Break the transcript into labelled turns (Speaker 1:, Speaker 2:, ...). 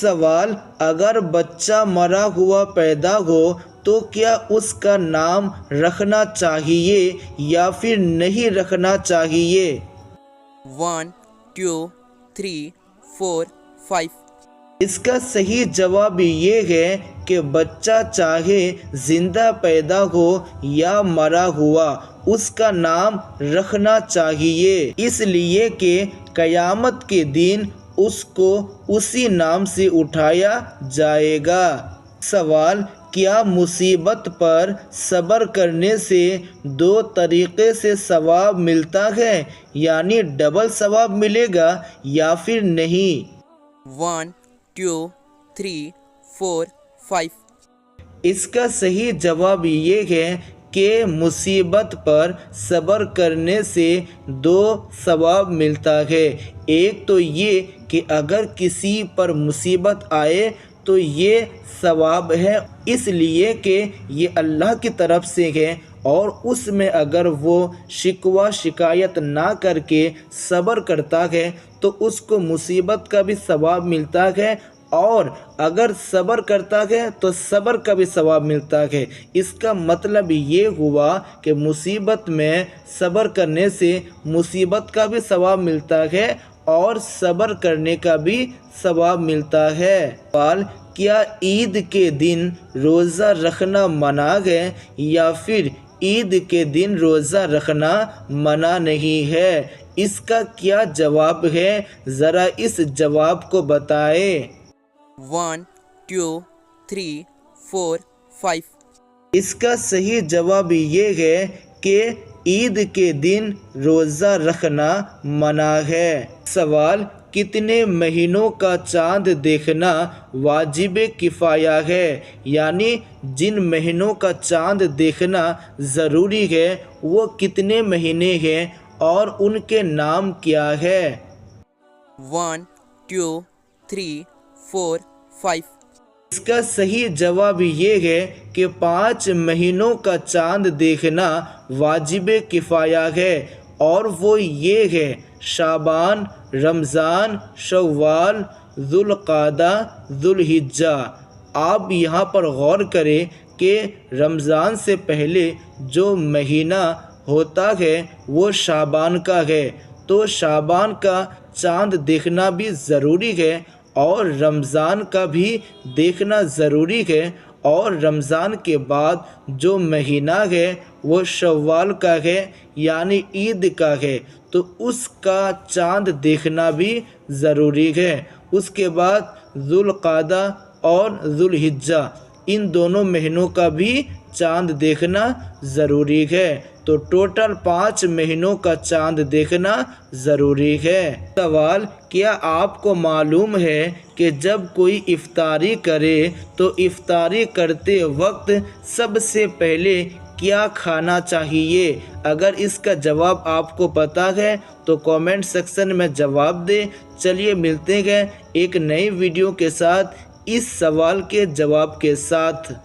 Speaker 1: سوال: اگر بچہ مرا ہوا پیدا ہو تو کیا اس کا نام رکھنا چاہیے یا پھر نہیں رکھنا چاہیے؟
Speaker 2: 1 2 3 4 5
Speaker 1: اس کا صحیح جواب یہ ہے کہ بچہ چاہے زندہ پیدا ہو یا مرا ہوا، اس کا نام رکھنا چاہیے، اس لیے کہ قیامت کے دن اس کو اسی نام سے اٹھایا جائے گا۔ سوال: کیا مصیبت پر صبر کرنے سے 2 طریقے سے ثواب ملتا ہے، یعنی ڈبل ثواب ملے گا یا پھر نہیں؟
Speaker 2: 1 2 3 4 5
Speaker 1: اس کا صحیح جواب یہ ہے کہ مصیبت پر صبر کرنے سے 2 ثواب ملتا ہے۔ ایک تو یہ کہ اگر کسی پر مصیبت آئے تو یہ ثواب ہے، اس لیے کہ یہ اللہ کی طرف سے ہے، اور اس میں اگر وہ شکوہ شکایت نہ کر کے صبر کرتا ہے تو اس کو مصیبت کا بھی ثواب ملتا ہے، اور اگر صبر کرتا ہے تو صبر کا بھی ثواب ملتا ہے۔ اس کا مطلب یہ ہوا کہ مصیبت میں صبر کرنے سے مصیبت کا بھی ثواب ملتا ہے اور صبر کرنے کا بھی ثواب ملتا ہے۔ سوال: کیا عید کے دن روزہ رکھنا منع ہے یا پھر عید کے دن روزہ رکھنا منع نہیں ہے؟ اس کا کیا جواب ہے، ذرا اس جواب کو بتائیں۔
Speaker 2: 1 2 3 4 5
Speaker 1: اس کا صحیح جواب یہ ہے کہ عید کے دن روزہ رکھنا منع ہے۔ سوال: کتنے مہینوں کا چاند دیکھنا واجب کفایہ ہے، یعنی جن مہینوں کا چاند دیکھنا ضروری ہے وہ کتنے مہینے ہیں اور ان کے نام کیا ہے؟
Speaker 2: 1 2 3 4 5
Speaker 1: اس کا صحیح جواب یہ ہے کہ 5 مہینوں کا چاند دیکھنا واجب کفایہ ہے، اور وہ یہ ہے: شعبان، رمضان، شوال، ذوالقعدہ، ذوالحجہ۔ آپ یہاں پر غور کریں کہ رمضان سے پہلے جو مہینہ ہوتا ہے وہ شعبان کا ہے، تو شعبان کا چاند دیکھنا بھی ضروری ہے اور رمضان کا بھی دیکھنا ضروری ہے، اور رمضان کے بعد جو مہینہ ہے وہ شوال کا ہے، یعنی عید کا ہے، تو اس کا چاند دیکھنا بھی ضروری ہے۔ اس کے بعد ذوالقعدہ اور ذوالحجہ، ان دونوں مہینوں کا بھی چاند دیکھنا ضروری ہے، تو ٹوٹل 5 مہینوں کا چاند دیکھنا ضروری ہے۔ سوال: کیا آپ کو معلوم ہے کہ جب کوئی افطاری کرے تو افطاری کرتے وقت سب سے پہلے کیا کھانا چاہیے؟ اگر اس کا جواب آپ کو پتہ ہے تو کامنٹ سیکشن میں جواب دیں۔ چلیے ملتے ہیں ایک نئی ویڈیو کے ساتھ اس سوال کے جواب کے ساتھ۔